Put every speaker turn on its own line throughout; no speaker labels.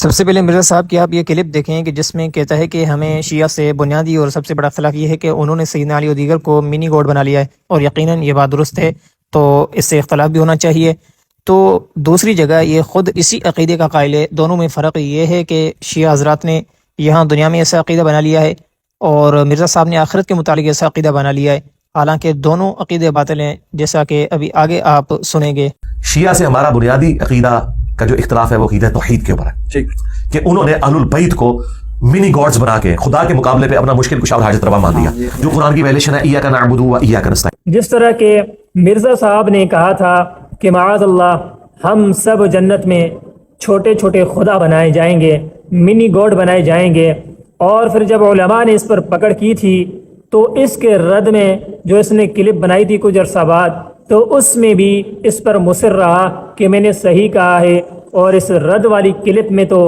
سب سے پہلے مرزا صاحب کی آپ یہ کلپ دیکھیں کہ جس میں کہتا ہے کہ ہمیں شیعہ سے بنیادی اور سب سے بڑا اختلاف یہ ہے کہ انہوں نے سیدنا علی و دیگر کو منی گاڈ بنا لیا ہے، اور یقیناً یہ بات درست ہے، تو اس سے اختلاف بھی ہونا چاہیے۔ تو دوسری جگہ یہ خود اسی عقیدے کا قائل ہے۔ دونوں میں فرق یہ ہے کہ شیعہ حضرات نے یہاں دنیا میں ایسا عقیدہ بنا لیا ہے، اور مرزا صاحب نے آخرت کے متعلق ایسا عقیدہ بنا لیا ہے، حالانکہ دونوں عقیدے باطل ہیں، جیسا کہ ابھی آگے آپ سنیں گے۔
شیعہ سے ہمارا بنیادی عقیدہ کا جو اختلاف ہے وہ عقیدہ توحید کے اوپر ہے کہ انہوں نے اہل البیت کو منی گاڈز بنا کے خدا کے مقابلے پہ اپنا مشکل کشا اور حاجت روا مان دیا، جو قرآن کی ویلیشن ہے ایاک نعبد و ایاک نستعین۔
جس طرح کہ مرزا صاحب نے کہا تھا کہ معاذ اللہ ہم سب جنت میں چھوٹے چھوٹے خدا بنائے جائیں گے، منی گاڈ بنائے جائیں گے، اور پھر جب علماء نے اس پر پکڑ کی تھی تو اس کے رد میں جو اس نے کلپ بنائی تھی کچھ عرصہ بعد، تو اس میں بھی اس پر مصر رہا کہ میں نے صحیح کہا ہے، اور اس رد والی کلپ میں تو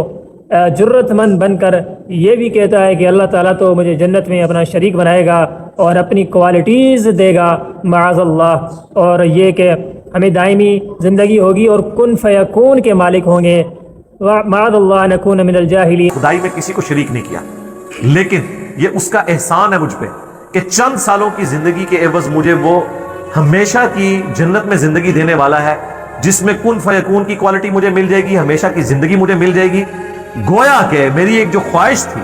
جرت مند بن کر یہ بھی کہتا ہے کہ اللہ تعالیٰ تو مجھے جنت میں اپنا شریک بنائے گا اور اپنی کوالٹیز دے گا معاذ اللہ، اور یہ کہ ہمیں دائمی زندگی ہوگی اور کن فیکون کے مالک ہوں گے، معاذ اللہ نکون من الجاہلین۔
خدائی میں کسی کو شریک نہیں کیا، لیکن یہ اس کا احسان ہے مجھ پہ کہ چند سالوں کی زندگی کے عوض مجھے وہ ہمیشہ کی جنت میں زندگی دینے والا ہے، جس میں کن فیکون کی کوالٹی مجھے مل جائے گی، ہمیشہ کی زندگی مجھے مل جائے گی۔ گویا کہ میری ایک جو خواہش تھی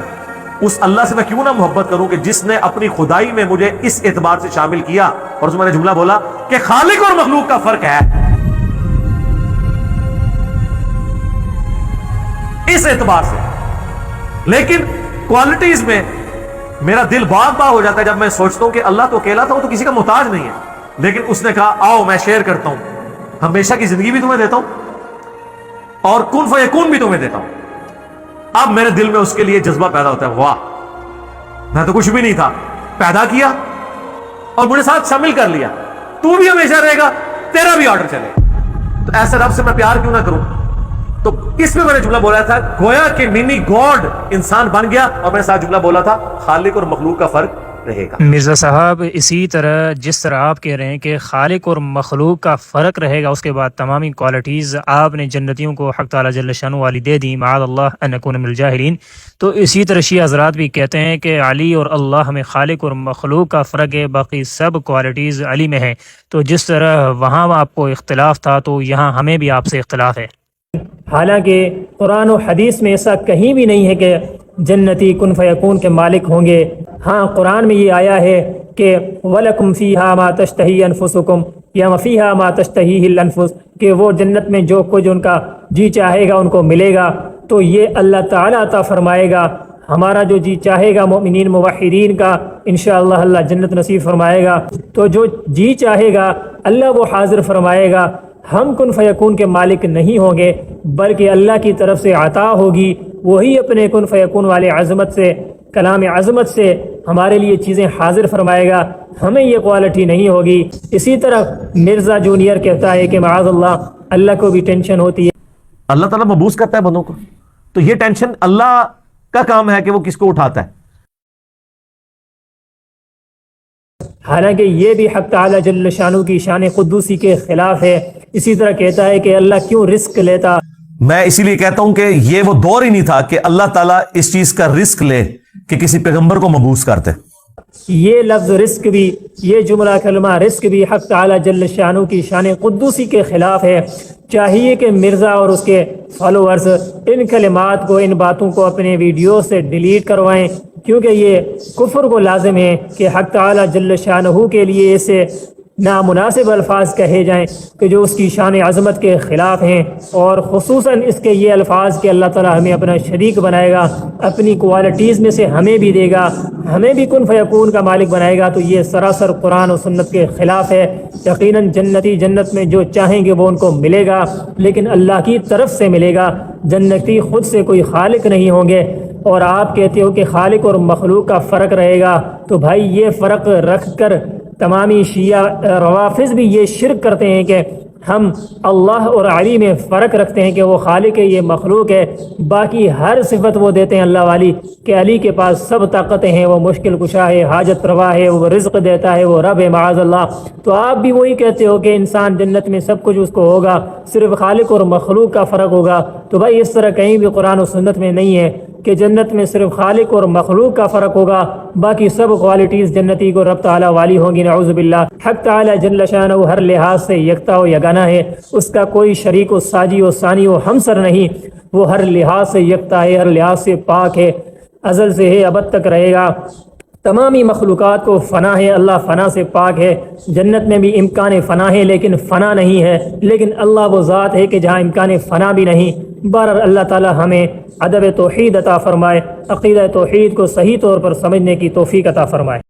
اس اللہ سے میں کیوں نہ محبت کروں کہ جس نے اپنی خدائی میں مجھے اس اعتبار سے شامل کیا، اور اس میں نے جملہ بولا کہ خالق اور مخلوق کا فرق ہے، اس اعتبار سے۔ لیکن کوالٹیز میں میرا دل باغ باغ ہو جاتا ہے جب میں سوچتا ہوں کہ اللہ تو اکیلا تھا، وہ تو کسی کا محتاج نہیں ہے، لیکن اس نے کہا آؤ میں شیئر کرتا ہوں، ہمیشہ کی زندگی بھی تمہیں دیتا ہوں اور کن فیکون بھی تمہیں دیتا ہوں۔ اب میرے دل میں اس کے لیے جذبہ پیدا ہوتا ہے، واہ میں تو کچھ بھی نہیں تھا، پیدا کیا اور مجھے ساتھ شامل کر لیا، تو بھی ہمیشہ رہے گا، تیرا بھی آرڈر چلے گا، تو ایسے رب سے میں پیار کیوں نہ کروں؟ تو اس میں نے جملہ بولا تھا گویا کہ منی گاڈ انسان بن گیا، اور میں نے ساتھ جملہ بولا تھا خالق اور مخلوق کا فرق رہے گا۔
مرزا صاحب اسی طرح جس طرح آپ کہہ رہے ہیں کہ خالق اور مخلوق کا فرق رہے گا، اس کے بعد تمامی کوالٹیز آپ نے جنتیوں کو حق تعالیٰ جل شانہ والی دے دی، معاذ اللہ ان نکون من الجاہلین، تو اسی طرح شیعہ حضرات بھی کہتے ہیں کہ علی اور اللہ میں خالق اور مخلوق کا فرق ہے، باقی سب کوالٹیز علی میں ہیں۔ تو جس طرح وہاں آپ کو اختلاف تھا تو یہاں ہمیں بھی آپ سے اختلاف ہے۔
حالانکہ قرآن و حدیث میں ایسا کہیں بھی نہیں ہے کہ جنتی کن فیکون کے مالک ہوں گے۔ ہاں قرآن میں یہ آیا ہے کہ وَلَكُمْ فِيهَا مَا تَشْتَهِي أَنفُسُكُمْ یا فِيهَا مَا تَشْتَهِيهِ الْأَنفُسُ، کہ وہ جنت میں جو کچھ ان کا جی چاہے گا ان کو ملے گا، تو یہ اللہ تعالیٰ عطا فرمائے گا۔ ہمارا جو جی چاہے گا مومنین موحدین کا انشاءاللہ اللہ جنت نصیب فرمائے گا، تو جو جی چاہے گا اللہ وہ حاضر فرمائے گا۔ ہم کن فیکون کے مالک نہیں ہوں گے، بلکہ اللہ کی طرف سے عطا ہوگی، وہی اپنے کن فیکون والے عظمت سے، کلام عظمت سے ہمارے لیے چیزیں حاضر فرمائے گا، ہمیں یہ کوالٹی نہیں ہوگی۔ اسی طرح مرزا جونیئر کہتا ہے کہ معاذ اللہ اللہ کو بھی ٹینشن ہوتی ہے،
اللہ تعالیٰ مبوس کرتا ہے بندوں کو، تو یہ ٹینشن اللہ کا کام ہے کہ وہ کس کو اٹھاتا ہے۔
حالانکہ یہ بھی حق تعالیٰ جل شانہ کی شان قدوسی کے خلاف ہے۔ اسی طرح کہتا ہے کہ اللہ کیوں رزق لیتا۔
میں اسی لیے کہتا ہوں کہ یہ وہ دور ہی نہیں تھا کہ اللہ تعالیٰ اس چیز کا رزق لے کہ کسی پیغمبر کو مبعوث کرتے۔
یہ لفظ رزق بھی، یہ جملہ کلمہ رزق بھی حق تعالیٰ جل شانہ کی شان قدوسی کے خلاف ہے۔ چاہیے کہ مرزا اور اس کے فالوورز ان کلمات کو، ان باتوں کو اپنے ویڈیو سے ڈیلیٹ کروائیں، کیونکہ یہ کفر کو لازم ہے کہ حق تعالیٰ جل شانہ کے لیے ایسے نامناسب الفاظ کہے جائیں کہ جو اس کی شان عظمت کے خلاف ہیں، اور خصوصاً اس کے یہ الفاظ کہ اللہ تعالیٰ ہمیں اپنا شریک بنائے گا، اپنی کوالٹیز میں سے ہمیں بھی دے گا، ہمیں بھی کن فیکون کا مالک بنائے گا، تو یہ سراسر قرآن و سنت کے خلاف ہے۔ یقیناً جنتی جنت میں جو چاہیں گے وہ ان کو ملے گا، لیکن اللہ کی طرف سے ملے گا، جنتی خود سے کوئی خالق نہیں ہوں گے۔ اور آپ کہتے ہو کہ خالق اور مخلوق کا فرق رہے گا، تو بھائی یہ فرق رکھ کر تمامی شیعہ روافظ بھی یہ شرک کرتے ہیں کہ ہم اللہ اور علی میں فرق رکھتے ہیں کہ وہ خالق ہے، یہ مخلوق ہے، باقی ہر صفت وہ دیتے ہیں اللہ والی کہ علی کے پاس سب طاقتیں ہیں، وہ مشکل کشا ہے، حاجت روا ہے، وہ رزق دیتا ہے، وہ رب ہے معاذ اللہ۔ تو آپ بھی وہی کہتے ہو کہ انسان جنت میں سب کچھ اس کو ہوگا، صرف خالق اور مخلوق کا فرق ہوگا۔ تو بھائی اس طرح کہیں بھی قرآن و سنت میں نہیں ہے کہ جنت میں صرف خالق اور مخلوق کا فرق ہوگا، باقی سب کوالٹیز جنتی کو رب تعالیٰ والی ہوں گی، نعوذ باللہ۔ حق تعالیٰ جل شانہ ہر لحاظ سے یکتا و یگانہ ہے، اس کا کوئی شریک و ساجی و ثانی و ہمسر نہیں، وہ ہر لحاظ سے یکتا ہے، ہر لحاظ سے پاک ہے، ازل سے ہے ابد تک رہے گا۔ تمامی مخلوقات کو فنا ہے، اللہ فنا سے پاک ہے۔ جنت میں بھی امکان فنا ہے لیکن فنا نہیں ہے، لیکن اللہ وہ ذات ہے کہ جہاں امکان فنا بھی نہیں۔ بہرحال اللہ تعالی ہمیں ادب توحید عطا فرمائے، عقیدہ توحید کو صحیح طور پر سمجھنے کی توفیق عطا فرمائے۔